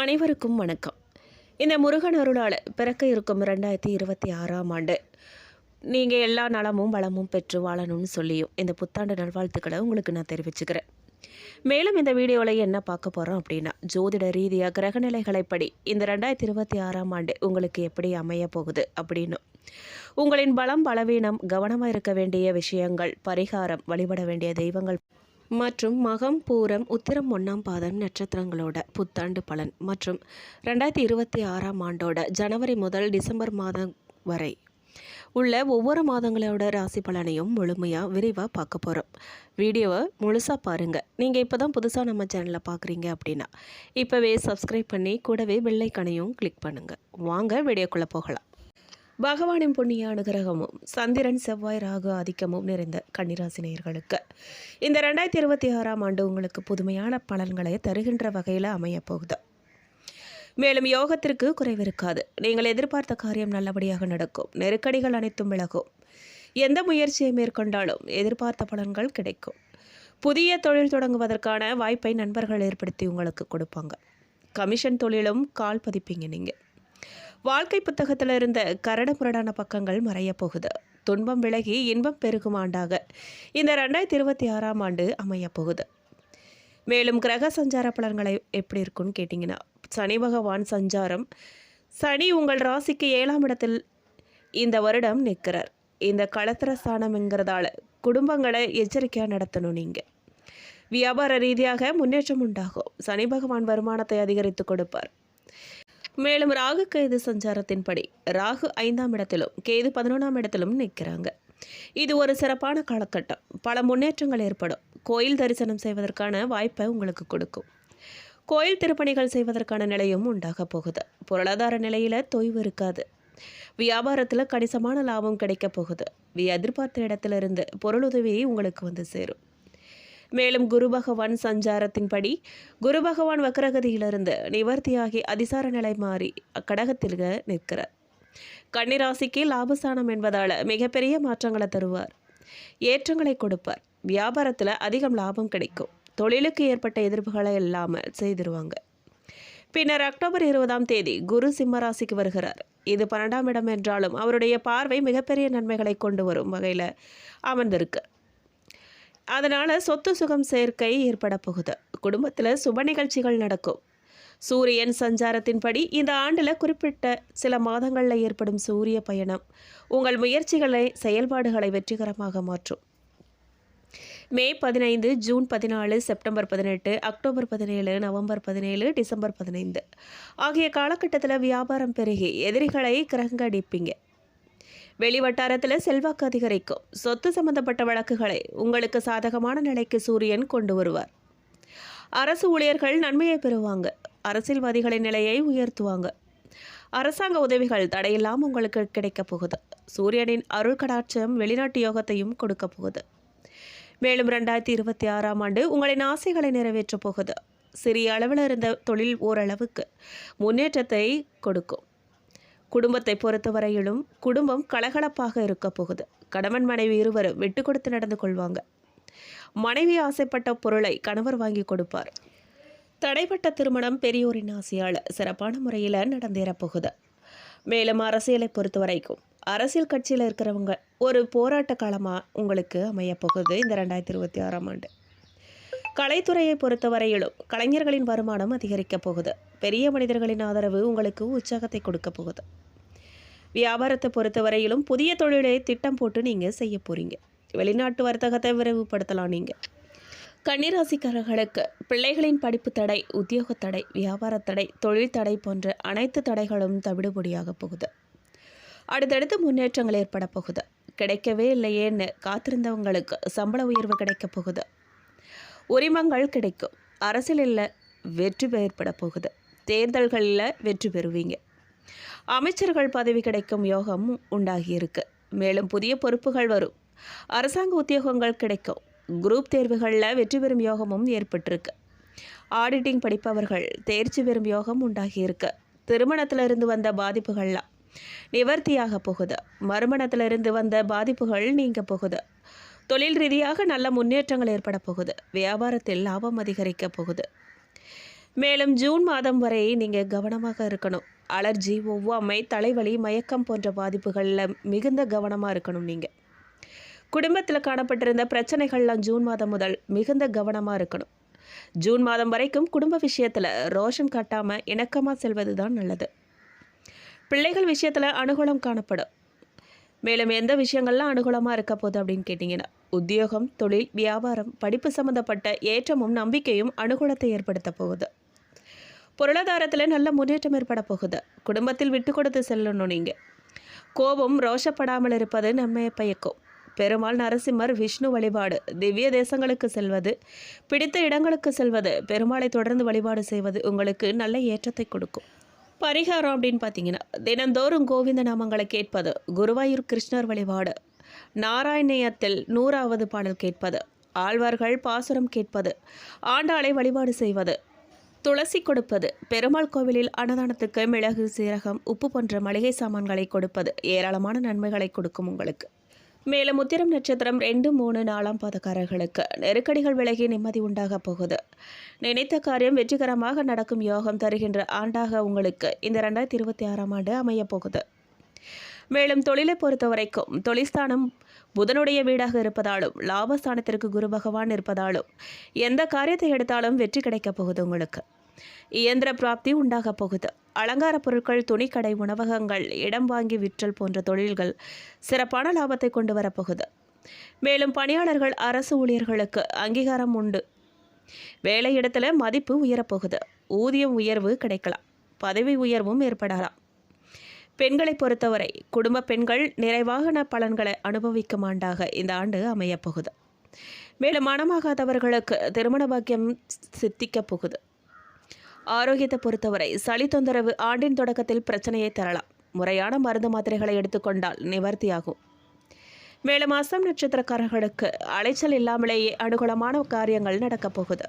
அனைவருக்கும் வணக்கம். இந்த முருகன் அருளால் பிறக்க இருக்கும் 2026ஆம் ஆண்டு நீங்கள் எல்லா நலமும் வளமும் பெற்று வாழணும்னு சொல்லியும் இந்த புத்தாண்டு நல்வாழ்த்துக்களை உங்களுக்கு நான் தெரிவிச்சுக்கிறேன். மேலும் இந்த வீடியோவில் என்ன பார்க்க போகிறோம் அப்படின்னா, ஜோதிட ரீதியாக கிரகநிலைகளைப்படி இந்த 2026ஆம் ஆண்டு உங்களுக்கு எப்படி அமைய போகுது அப்படின்னு, உங்களின் பலம் பலவீனம், கவனமாக இருக்க வேண்டிய விஷயங்கள், பரிகாரம், வழிபட வேண்டிய தெய்வங்கள் மற்றும் மகம் பூரம் உத்திரம் 1ஆம் பாதம் நட்சத்திரங்களோட புத்தாண்டு பலன் மற்றும் 2026ஆம் ஆண்டோட ஜனவரி முதல் டிசம்பர் மாதம் வரை உள்ள ஒவ்வொரு மாதங்களோட ராசி பலனையும் முழுமையாக விரிவாக பார்க்க போகிறோம். வீடியோவை முழுசாக பாருங்கள். நீங்கள் இப்போ தான் புதுசாக நம்ம சேனலில் பார்க்குறீங்க அப்படின்னா இப்போவே சப்ஸ்கிரைப் பண்ணி கூடவே பெல் ஐகானையும் கிளிக் பண்ணுங்கள். வாங்க வீடியோக்குள்ளே போகலாம். பகவானின் புண்ணிய அனுகிரகமும் சந்திரன் செவ்வாய் ராகு ஆதிக்கமும் நிறைந்த கன்னிராசி நேயர்களுக்கு இந்த 2026ஆம் ஆண்டு உங்களுக்கு புதுமையான பலன்களை தருகின்ற வகையில் அமையப்போகுது. மேலும் யோகத்திற்கு குறைவிருக்காது. நீங்கள் எதிர்பார்த்த காரியம் நல்லபடியாக நடக்கும். நெருக்கடிகள் அனைத்தும் விலகும். எந்த முயற்சியை மேற்கொண்டாலும் எதிர்பார்த்த பலன்கள் கிடைக்கும். புதிய தொழில் தொடங்குவதற்கான வாய்ப்பை நண்பர்கள் ஏற்படுத்தி உங்களுக்கு கொடுப்பாங்க. கமிஷன் தொழிலும் கால் பதிப்பீங்க. நீங்கள் வாழ்க்கை புத்தகத்தில் இருந்த கரடு முரடான பக்கங்கள் மறைய போகுது. துன்பம் விலகி இன்பம் பெருகும் ஆண்டாக இந்த 2026ஆம் ஆண்டு அமையப்போகுது. மேலும் கிரக சஞ்சார பலன்களை எப்படி இருக்குன்னு கேட்டிங்கன்னா, சனி பகவான் சஞ்சாரம். சனி உங்கள் ராசிக்கு 7ஆம் இடத்தில் இந்த வருடம் நிற்கிறார். இந்த களத்திர ஸ்தானம்ங்கிறதால குடும்பங்களை எச்சரிக்கையாக நடத்தணும். நீங்கள் வியாபார ரீதியாக முன்னேற்றம் உண்டாகும். சனி பகவான் வருமானத்தை அதிகரித்து கொடுப்பார். மேலும் ராகு கேது சஞ்சாரத்தின்படி ராகு 5ஆம் இடத்திலும் கேது 11ஆம் இடத்திலும் நிற்கிறாங்க. இது ஒரு சிறப்பான காலகட்டம். பல முன்னேற்றங்கள் ஏற்படும். கோயில் தரிசனம் செய்வதற்கான வாய்ப்பை உங்களுக்கு கொடுக்கும். கோயில் திருப்பணிகள் செய்வதற்கான நிலையும் உண்டாக போகுது. பொருளாதார நிலையில் தொய்வு இருக்காது. வியாபாரத்தில் கணிசமான லாபம் கிடைக்க போகுது. எதிர்பார்த்த இடத்திலிருந்து பொருளுதவி உங்களுக்கு வந்து சேரும். மேலும் குரு பகவான் சஞ்சாரத்தின்படி குரு பகவான் வக்கரகதியிலிருந்து நிவர்த்தியாகி அதிசார நிலை மாறி கடகத்தில் நிற்கிறார். கன்னிராசிக்கு லாபஸ்தானம் என்பதால் மிகப்பெரிய மாற்றங்களை தருவார். ஏற்றங்களை கொடுப்பார். வியாபாரத்தில் அதிகம் லாபம் கிடைக்கும். தொழிலுக்கு ஏற்பட்ட எதிர்ப்புகளை இல்லாமல் செய்திருவாங்க. பின்னர் அக்டோபர் 20ஆம் தேதி குரு சிம்மராசிக்கு வருகிறார். இது 12ஆம் இடம் என்றாலும் அவருடைய பார்வை மிகப்பெரிய நன்மைகளை கொண்டு வரும் வகையில் அமர்ந்திருக்கு. அதனால் சொத்து சுகம் சேர்க்கை ஏற்பட போகுது. குடும்பத்தில் சுப நிகழ்ச்சிகள் நடக்கும். சூரியன் சஞ்சாரத்தின்படி இந்த ஆண்டில் குறிப்பிட்ட சில மாதங்களில் ஏற்படும் சூரிய பயணம் உங்கள் முயற்சிகளை செயல்பாடுகளை வெற்றிகரமாக மாற்றும். மே 15, June 14, September 18, October 17, November 17, December 15 ஆகிய காலகட்டத்தில் வியாபாரம் பெருகி எதிரிகளை கிரங்கடிப்பீங்க. வெளிவட்டாரத்தில் செல்வாக்கு அதிகரிக்கும். சொத்து சம்பந்தப்பட்ட வழக்குகளை உங்களுக்கு சாதகமான நிலைக்கு சூரியன் கொண்டு வருவார். அரசு ஊழியர்கள் நன்மையை பெறுவாங்க. அரசியல்வாதிகளின் நிலையை உயர்த்துவாங்க. அரசாங்க உதவிகள் தடையில்லாமல் உங்களுக்கு கிடைக்க போகுது. சூரியனின் அருள் கடாட்சம் வெளிநாட்டு யோகத்தையும் கொடுக்க போகுது. மேலும் 2026ஆம் ஆண்டு உங்களின் ஆசைகளை நிறைவேற்றப் போகுது. சிறிய அளவில் இருந்த தொழில் ஓரளவுக்கு முன்னேற்றத்தை கொடுக்கும். குடும்பத்தை பொறுத்தவரையிலும் குடும்பம் கலகலப்பாக இருக்க போகுது. கணவன் மனைவி இருவரும் விட்டு கொடுத்து நடந்து கொள்வாங்க. மனைவி ஆசைப்பட்ட பொருளை கணவர் வாங்கி கொடுப்பார். தடைப்பட்ட திருமணம் பெரியோரின் ஆசையால் சிறப்பான முறையில் நடந்தேறப்போகுது. மேலும் அரசியலை பொறுத்த வரைக்கும் அரசியல் கட்சியில் இருக்கிறவங்க ஒரு போராட்ட காலமாக உங்களுக்கு அமையப்போகுது இந்த 2026ஆம் ஆண்டு. கலைத்துறையை பொறுத்தவரையிலும் கலைஞர்களின் வருமானம் அதிகரிக்கப் போகுது. பெரிய மனிதர்களின் ஆதரவு உங்களுக்கு உற்சாகத்தை கொடுக்க போகுது. வியாபாரத்தை பொறுத்தவரையிலும் புதிய தொழிலை திட்டம் போட்டு நீங்கள் செய்ய போகிறீங்க. வெளிநாட்டு வர்த்தகத்தை விரைவுபடுத்தலாம். நீங்கள் கன்னிராசிக்காரர்களுக்கு பிள்ளைகளின் படிப்பு தடை, உத்தியோக தடை, வியாபார தடை, தொழில் தடை போன்ற அனைத்து தடைகளும் தவிடுபொடியாக போகுது. அடுத்தடுத்து முன்னேற்றங்கள் ஏற்பட போகுது. கிடைக்கவே இல்லையேன்னு காத்திருந்தவங்களுக்கு சம்பள உயர்வு கிடைக்க போகுது. உரிமங்கள் கிடைக்கும். அரசியலில் வெற்றி ஏற்பட போகுது. தேர்தல்களில் வெற்றி பெறுவீங்க. அமைச்சர்கள் பதவி கிடைக்கும் யோகம் உண்டாகியிருக்கு. மேலும் புதிய பொறுப்புகள் வரும். அரசாங்க உத்தியோகங்கள் கிடைக்கும். குரூப் தேர்வுகளில் வெற்றி பெறும் யோகமும் ஏற்பட்டிருக்கு. ஆடிட்டிங் படிப்பவர்கள் தேர்ச்சி பெறும் யோகம் உண்டாகியிருக்கு. திருமணத்திலிருந்து வந்த பாதிப்புகள்லாம் நிவர்த்தியாக போகுது. மறுமணத்திலிருந்து வந்த பாதிப்புகள் நீங்க போகுது. தொழில் ரீதியாக நல்ல முன்னேற்றங்கள் ஏற்பட போகுது. வியாபாரத்தில் லாபம் அதிகரிக்க போகுது. மேலும் ஜூன் மாதம் வரை நீங்கள் கவனமாக இருக்கணும். அலர்ஜி, ஒவ்வாமை, தலைவலி, மயக்கம் போன்ற பாதிப்புகளில் மிகுந்த கவனமாக இருக்கணும். நீங்கள் குடும்பத்தில் காணப்பட்டிருந்த பிரச்சனைகள்லாம் ஜூன் மாதம் முதல் மிகுந்த கவனமாக இருக்கணும். ஜூன் மாதம் வரைக்கும் குடும்ப விஷயத்தில் ரோஷம் காட்டாமல் இணக்கமாக செல்வது தான் நல்லது. பிள்ளைகள் விஷயத்தில் அனுகூலம் காணப்படும். மேலும் எந்த விஷயங்கள்லாம் அனுகூலமாக இருக்க போகுது அப்படின்னு கேட்டிங்கன்னா, உத்தியோகம், தொழில், வியாபாரம், படிப்பு சம்மந்தப்பட்ட ஏற்றமும் நம்பிக்கையும் அனுகூலத்தை ஏற்படுத்த போகுது. பொருளாதாரத்தில் நல்ல முன்னேற்றம் ஏற்பட போகுது. குடும்பத்தில் விட்டு கொடுத்து செல்லணும். நீங்கள் கோபம், ரோஷப்படாமல் இருப்பது நன்மையை பயக்கும். பெருமாள், நரசிம்மர், விஷ்ணு வழிபாடு, திவ்ய தேசங்களுக்கு செல்வது, பிடித்த இடங்களுக்கு செல்வது, பெருமாளை தொடர்ந்து வழிபாடு செய்வது உங்களுக்கு நல்ல ஏற்றத்தை கொடுக்கும். பரிகாரம் அப்படின்னு பார்த்தீங்கன்னா, தினந்தோறும் கோவிந்த நாமங்களை கேட்பது, குருவாயூர் கிருஷ்ணர் வழிபாடு, நாராயணியத்தில் 100வது பாடல் கேட்பது, ஆழ்வார்கள் பாசுரம் கேட்பது, ஆண்டாளை வழிபாடு செய்வது, துளசி கொடுப்பது, பெருமாள் கோவிலில் அன்னதானத்துக்கு மிளகு, சீரகம், உப்பு போன்ற மளிகை சாமான்களை கொடுப்பது ஏராளமான நன்மைகளை கொடுக்கும் உங்களுக்கு. மேலும் உத்திரம் நட்சத்திரம் 2, 3, 4ஆம் பாதக்காரர்களுக்கு நெருக்கடிகள் விலகி நிம்மதி உண்டாக போகுது. நினைத்த காரியம் வெற்றிகரமாக நடக்கும் யோகம் தருகின்ற ஆண்டாக உங்களுக்கு இந்த 2026ஆம் ஆண்டு அமைய போகுது. மேலும் தொழிலை பொறுத்த வரைக்கும் தொழில்ஸ்தானம் புதனுடைய வீடாக இருப்பதாலும், லாபஸ்தானத்திற்கு குரு பகவான் இருப்பதாலும் எந்த காரியத்தை எடுத்தாலும் வெற்றி கிடைக்கப் போகுது உங்களுக்கு. இயந்திர பிராப்தி உண்டாக போகுது. அலங்கார பொருட்கள், துணிக்கடை, உணவகங்கள், இடம் வாங்கி விற்றல் போன்ற தொழில்கள் சிறப்பான லாபத்தை கொண்டு வரப்போகுது. மேலும் பணியாளர்கள், அரசு ஊழியர்களுக்கு அங்கீகாரம் உண்டு. வேலையிடத்தில் மதிப்பு உயரப்போகுது. ஊதியம் உயர்வு கிடைக்கலாம். பதவி உயர்வும் ஏற்படலாம். பெண்களை பொறுத்தவரை குடும்ப பெண்கள் நிறைவான பலன்களை அனுபவிக்கும் ஆண்டாக இந்த ஆண்டு அமையப்போகுது. மேலும் மனமாகாதவர்களுக்கு திருமண பாக்கியம் சித்திக்கப் போகுது. ஆரோக்கியத்தை பொறுத்தவரை சளி தொந்தரவு ஆண்டின் தொடக்கத்தில் பிரச்சனையை தரலாம். முறையான மருந்து மாத்திரைகளை எடுத்துக்கொண்டால் நிவர்த்தியாகும். மேலும் அஸ்தம் நட்சத்திரக்காரர்களுக்கு அலைச்சல் இல்லாமலேயே அனுகூலமான காரியங்கள் நடக்கப் போகுது.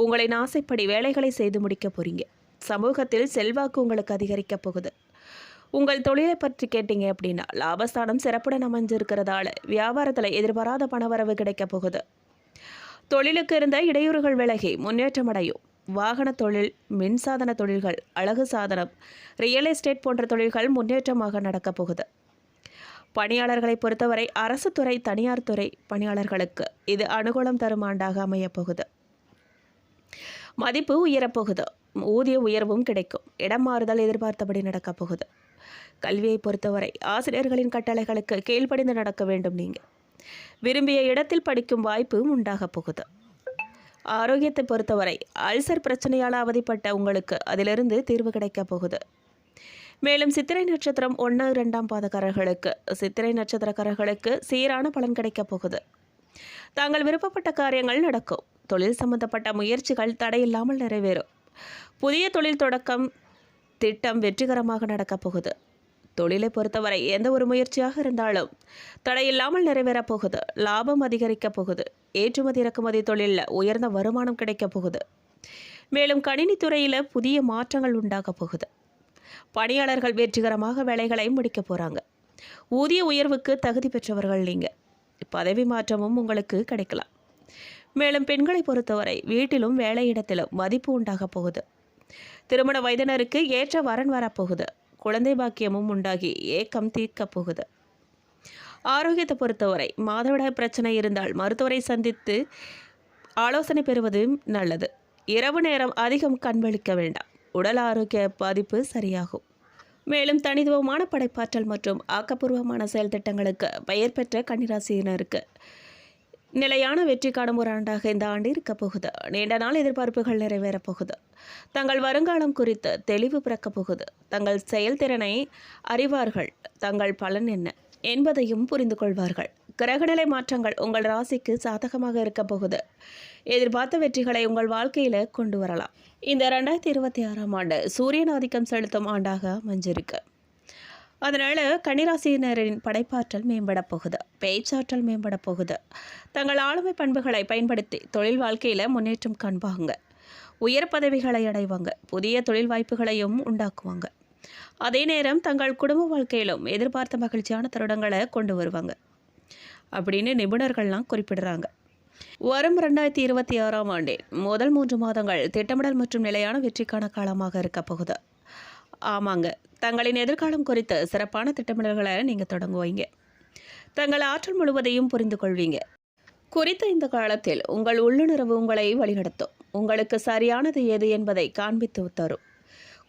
உங்களின் ஆசைப்படி வேலைகளை செய்து முடிக்க போறீங்க. சமூகத்தில் செல்வாக்கு உங்களுக்கு அதிகரிக்கப் போகுது. உங்கள் தொழிலை பற்றி கேட்டீங்க அப்படின்னா, லாபஸ்தானம் சிறப்புடன் அமைஞ்சிருக்கிறதால வியாபாரத்தில் எதிர்பாராத பணவரவு கிடைக்கப் போகுது. தொழிலுக்கு இருந்த இடையூறுகள் விலகி முன்னேற்றம் அடையும். வாகன தொழில், மின்சாதன தொழில்கள், அழகு சாதனம், ரியல் எஸ்டேட் போன்ற தொழில்கள் முன்னேற்றமாக நடக்கப் போகுது. பணியாளர்களை பொறுத்தவரை அரசு துறை, தனியார் துறை பணியாளர்களுக்கு இது அனுகூலம் தரும் ஆண்டாக அமையப்போகுது. மதிப்பு உயரப்போகுது. ஊதிய உயர்வும் கிடைக்கும். இடம் மாறுதல் எதிர்பார்த்தபடி நடக்கப் போகுது. கல்வியை பொறுத்தவரை ஆசிரியர்களின் கட்டளைகளுக்கு கீழ்ப்படிந்து நடக்க வேண்டும். நீங்கள் விரும்பிய இடத்தில் படிக்கும் வாய்ப்பு உண்டாகப் போகுது. ஆரோக்கியத்தை பொறுத்தவரை அல்சர் பிரச்சனையால் அவதிப்பட்ட உங்களுக்கு அதிலிருந்து தீர்வு கிடைக்கப் போகுது. மேலும் சித்திரை நட்சத்திரம் 1, 2ஆம் பாதக்காரர்களுக்கு, சித்திரை நட்சத்திரக்காரர்களுக்கு சீரான பலன் கிடைக்கப் போகுது. தாங்கள் விருப்பப்பட்ட காரியங்கள் நடக்கும். தொழில் சம்பந்தப்பட்ட முயற்சிகள் தடையில்லாமல் நிறைவேறும். புதிய தொழில் தொடக்கம் திட்டம் வெற்றிகரமாக நடக்கப் போகுது. தொழிலை பொறுத்தவரை எந்த ஒரு முயற்சியாக இருந்தாலும் தடையில்லாமல் நிறைவேறப் போகுது. லாபம் அதிகரிக்கப் போகுது. ஏற்றுமதி இறக்குமதி தொழிலில் உயர்ந்த வருமானம் கிடைக்கப் போகுது. மேலும் கணினி துறையில் புதிய மாற்றங்கள் உண்டாகப் போகுது. பணியாளர்கள் வெற்றிகரமாக வேலைகளை முடிக்க போகிறாங்க. ஊதிய உயர்வுக்கு தகுதி பெற்றவர்கள் நீங்கள். பதவி மாற்றமும் உங்களுக்கு கிடைக்கலாம். மேலும் பெண்களை பொறுத்தவரை வீட்டிலும் வேலையிடத்திலும் மதிப்பு உண்டாகப் போகுது. திருமண வயதினருக்கு ஏற்ற வரன் வரப்போகுது. குழந்தை பாக்கியமும் உண்டாகி ஏக்கம் தீர்க்கப் போகுது. ஆரோக்கியத்தை பொறுத்தவரை மாதவிடாய் பிரச்சனை இருந்தால் மருத்துவரை சந்தித்து ஆலோசனை பெறுவது நல்லது. இரவு நேரம் அதிகம் கண்வழிக்க வேண்டாம். உடல் ஆரோக்கிய பாதிப்பு சரியாகும். மேலும் தனித்துவமான படைப்பாற்றல் மற்றும் ஆக்கப்பூர்வமான செயல் திட்டங்களுக்கு பெயர் பெற்ற கன்னிராசியினருக்கு நிலையான வெற்றி காணும் ஒரு ஆண்டாக இந்த ஆண்டு இருக்க போகுது. நீண்ட நாள் எதிர்பார்ப்புகள் நிறைவேறப் போகுது. தங்கள் வருங்காலம் குறித்து தெளிவு பிறக்கப் போகுது. தங்கள் செயல்திறனை அறிவார்கள். தங்கள் பலன் என்ன என்பதையும் புரிந்து கொள்வார்கள். கிரகநிலை மாற்றங்கள் உங்கள் ராசிக்கு சாதகமாக இருக்க போகுது. எதிர்பார்த்த வெற்றிகளை உங்கள் வாழ்க்கையில் கொண்டு வரலாம். இந்த 2026ஆம் ஆண்டு சூரியன் ஆதிக்கம் செலுத்தும் ஆண்டாக அமைஞ்சிருக்கு. அதனால் கன்னிராசியினரின் படைப்பாற்றல் மேம்பட போகுது. பேச்சாற்றல் மேம்பட போகுது. தங்கள் ஆளுமை பண்புகளை பயன்படுத்தி தொழில் வாழ்க்கையில் முன்னேற்றம் காண்பாங்க. உயர் பதவிகளை அடைவாங்க. புதிய தொழில் வாய்ப்புகளையும் உண்டாக்குவாங்க. அதே நேரம் தங்கள் குடும்ப வாழ்க்கையிலும் எதிர்பார்த்த மகிழ்ச்சியான தருணங்களை கொண்டு வருவாங்க அப்படின்னு நிபுணர்கள்லாம் குறிப்பிடுறாங்க. வரும் 2026ஆம் ஆண்டின் முதல் 3 மாதங்கள் திட்டமிடல் மற்றும் நிலையான வெற்றிக்கான காலமாக இருக்க போகுது. ஆமாங்க, தங்களின் எதிர்காலம் குறித்து சிறப்பான திட்டமிடல்களை நீங்கள் தொடங்குவீங்க. தங்கள் ஆற்றல் முழுவதையும் புரிந்து கொள்வீங்க. குறித்த இந்த காலத்தில் உங்கள் உள்ளுணர்வு உங்களை வழிநடத்தும். உங்களுக்கு சரியானது எது என்பதை காண்பித்து தரும்.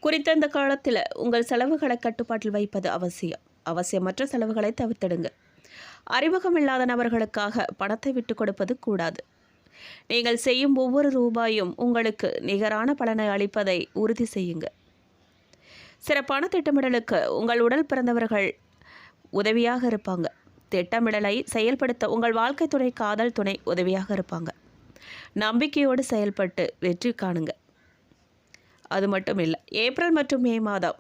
குறித்த இந்த காலத்தில் உங்கள் செலவுகளை கட்டுப்பாட்டில் வைப்பது அவசியம். அவசியமற்ற செலவுகளை தவிர்த்திடுங்க. அறிமுகமில்லாத நபர்களுக்காக பணத்தை விட்டு கொடுப்பது கூடாது. நீங்கள் செய்யும் ஒவ்வொரு ரூபாயும் உங்களுக்கு நிகரான பலனை அளிப்பதை உறுதி செய்யுங்க. சிறப்பான திட்டமிடலுக்கு உங்கள் உடல் பிறந்தவர்கள் உதவியாக இருப்பாங்க. திட்டமிடலை செயல்படுத்த உங்கள் வாழ்க்கை துணை, காதல் துணை உதவியாக இருப்பாங்க. நம்பிக்கையோடு செயல்பட்டு வெற்றி காணுங்க. அது மட்டும் இல்லை, ஏப்ரல் மற்றும் மே மாதம்,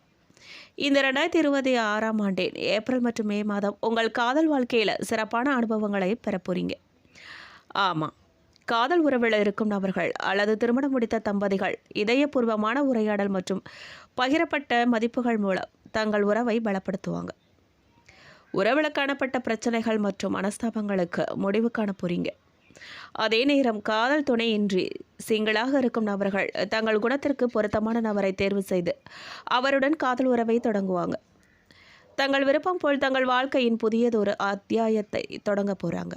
இந்த 2026ஆம் ஆண்டின் ஏப்ரல் மற்றும் மே மாதம் உங்கள் காதல் வாழ்க்கையில் சிறப்பான அனுபவங்களை பெற போறீங்க. ஆமாம், காதல் உறவில் இருக்கும் நபர்கள் அல்லது திருமணம் முடித்த தம்பதிகள் இதயபூர்வமான உரையாடல் மற்றும் பகிரப்பட்ட மதிப்புகள் மூலம் தங்கள் உறவை பலப்படுத்துவாங்க. உறவில் காணப்பட்ட பிரச்சனைகள் மற்றும் மனஸ்தாபங்களுக்கு முடிவு காண போறீங்க. அதே நேரம் காதல் துணையின்றி சிங்களாக இருக்கும் நபர்கள் தங்கள் குணத்திற்கு பொருத்தமான நபரை தேர்வு செய்து அவருடன் காதல் உறவை தொடங்குவாங்க. தங்கள் விருப்பம் போல் தங்கள் வாழ்க்கையின் புதியதொரு அத்தியாயத்தை தொடங்க போகிறாங்க.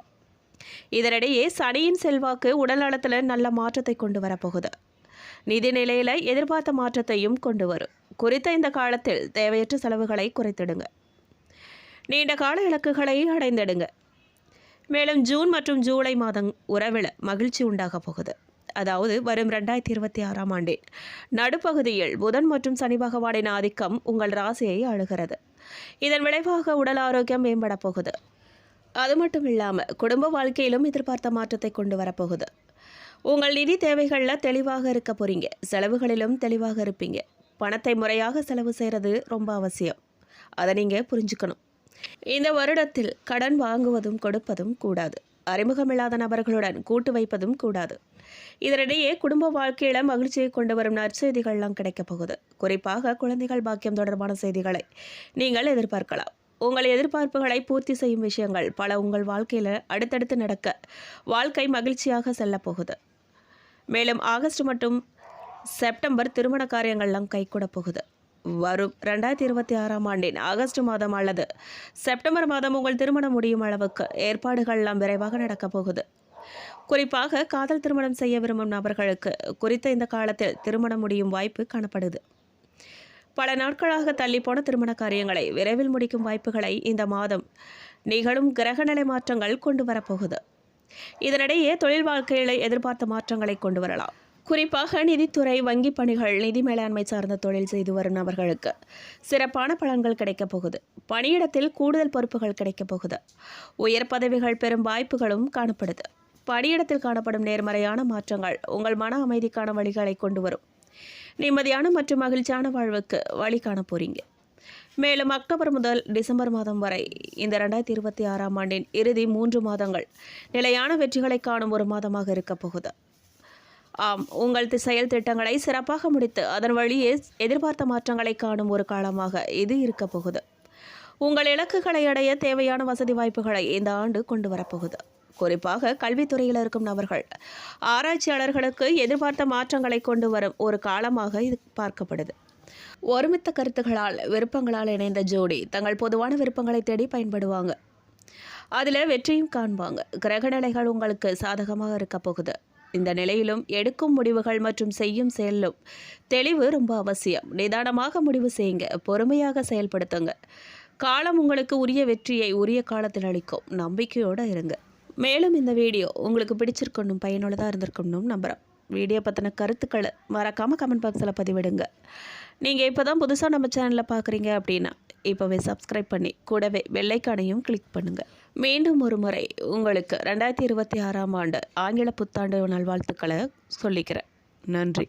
இதனிடையே சனியின் செல்வாக்கு உடல் நலத்தில் நல்ல மாற்றத்தை கொண்டு வரப்போகுது. நிதி நிலையில் எதிர்பார்த்த மாற்றத்தையும் கொண்டு வரும். குறித்த இந்த காலத்தில் தேவையற்ற செலவுகளை குறைத்திடுங்க. நீண்ட கால இலக்குகளை அடைந்திடுங்க. மேலும் ஜூன் மற்றும் ஜூலை மாதம் உறவில் மகிழ்ச்சி உண்டாக போகுது. அதாவது வரும் 2026ஆம் ஆண்டின் நடுப்பகுதியில் புதன் மற்றும் சனி பகவானின் ஆதிக்கம் உங்கள் ராசியை அழுகிறது. இதன் விளைவாக உடல் ஆரோக்கியம் மேம்பட போகுது. அது மட்டும் இல்லாமல் குடும்ப வாழ்க்கையிலும் எதிர்பார்த்த மாற்றத்தை கொண்டு வரப்போகுது. உங்கள் நிதி தேவைகளில் தெளிவாக இருக்க போறீங்க. செலவுகளிலும் தெளிவாக இருப்பீங்க. பணத்தை முறையாக செலவு செய்கிறது ரொம்ப அவசியம். அதை நீங்கள் புரிஞ்சுக்கணும். இந்த வருடத்தில் கடன் வாங்குவதும் கொடுப்பதும் கூடாது. அறிமுகமில்லாத நபர்களுடன் கூட்டு வைப்பதும் கூடாது. இதனிடையே குடும்ப வாழ்க்கையில மகிழ்ச்சியை கொண்டு வரும் நற்செய்திகள்லாம் கிடைக்கப் போகுது. குறிப்பாக குழந்தைகள் பாக்கியம் தொடர்பான செய்திகளை நீங்கள் எதிர்பார்க்கலாம். உங்கள் எதிர்பார்ப்புகளை பூர்த்தி செய்யும் விஷயங்கள் பல உங்கள் வாழ்க்கையில் அடுத்தடுத்து நடக்க வாழ்க்கை மகிழ்ச்சியாக செல்ல போகுது. மேலும் ஆகஸ்ட் மற்றும் செப்டம்பர் திருமண காரியங்கள்லாம் கைகூட போகுது. வரும் 2026ஆம் ஆண்டின் ஆகஸ்ட் மாதம் அல்லது செப்டம்பர் மாதம் உங்கள் திருமணம் முடியும் அளவுக்கு ஏற்பாடுகள்லாம் விரைவாக நடக்கப் போகுது. குறிப்பாக காதல் திருமணம் செய்ய விரும்பும் நபர்களுக்கு குறித்த இந்த காலத்தில் திருமணம் முடியும் வாய்ப்பு காணப்படுது. பல நாட்களாக தள்ளிப்போன திருமண காரியங்களை விரைவில் முடிக்கும் வாய்ப்புகளை இந்த மாதம் நிகழும் கிரகநிலை மாற்றங்கள் கொண்டு வரப்போகுது. இதனிடையே தொழில் வாழ்க்கையில் எதிர்பார்த்த மாற்றங்களை கொண்டு வரலாம். குறிப்பாக நிதித்துறை, வங்கி பணிகள், நிதி மேலாண்மை சார்ந்த தொழில் செய்து வரும் நபர்களுக்கு சிறப்பான பலன்கள் கிடைக்கப் போகுது. பணியிடத்தில் கூடுதல் பொறுப்புகள் கிடைக்கப் போகுது. உயர் பதவிகள் பெறும் வாய்ப்புகளும் காணப்படுது. பணியிடத்தில் காணப்படும் நேர்மறையான மாற்றங்கள் உங்கள் மன அமைதிக்கான வழிகளை கொண்டு வரும். நிம்மதியான மற்றும் மகிழ்ச்சியான வாழ்வுக்கு வழி காண போறீங்க. மேலும் அக்டோபர் முதல் டிசம்பர் மாதம் வரை இந்த 2026ஆம் ஆண்டின் இறுதி 3 மாதங்கள் நிலையான வெற்றிகளை காணும் ஒரு மாதமாக இருக்கப் போகுது. ஆம், உங்கள் செயல் திட்டங்களை சிறப்பாக முடித்து அதன் வழியே எதிர்பார்த்த மாற்றங்களை காணும் ஒரு காலமாக இது இருக்க போகுது. உங்கள் இலக்குகளை அடைய தேவையான வசதி வாய்ப்புகளை இந்த ஆண்டு கொண்டு வரப்போகுது. குறிப்பாக கல்வித்துறையில் இருக்கும் நபர்கள், ஆராய்ச்சியாளர்களுக்கு எதிர்பார்த்த மாற்றங்களை கொண்டு வரும் ஒரு காலமாக இது பார்க்கப்படுது. ஒருமித்த கருத்துக்களால், விருப்பங்களால் இணைந்த ஜோடி தங்கள் பொதுவான விருப்பங்களை தேடி பயன்படுவாங்க. அதில் வெற்றியும் காண்பாங்க. கிரகநிலைகள் உங்களுக்கு சாதகமாக இருக்க போகுது. இந்த நிலையிலும் எடுக்கும் முடிவுகள் மற்றும் செய்யும் செயலும் தெளிவு ரொம்ப அவசியம். நிதானமாக முடிவு செய்யுங்க. பொறுமையாக செயல்படுத்துங்க. காலம் உங்களுக்கு உரிய வெற்றியை உரிய காலத்தில் அளிக்கும். நம்பிக்கையோடு இருங்க. மேலும் இந்த வீடியோ உங்களுக்கு பிடிச்சிருக்கணும், பயனுள்ளதாக இருந்திருக்கணும் நம்புகிறேன். வீடியோ பற்றின கருத்துக்களை மறக்காமல் கமெண்ட் பாக்ஸில் பதிவிடுங்க. நீங்கள் இப்போ தான் புதுசாக நம்ம சேனலில் பார்க்குறீங்க அப்படின்னா இப்போவே சப்ஸ்கிரைப் பண்ணி கூடவே பெல்லைக்கானையும் கிளிக் பண்ணுங்கள். மீண்டும் ஒரு முறை உங்களுக்கு 2026ஆம் ஆண்டு ஆங்கில புத்தாண்டு நல்வாழ்த்துக்களை சொல்லிக்கிறேன். நன்றி.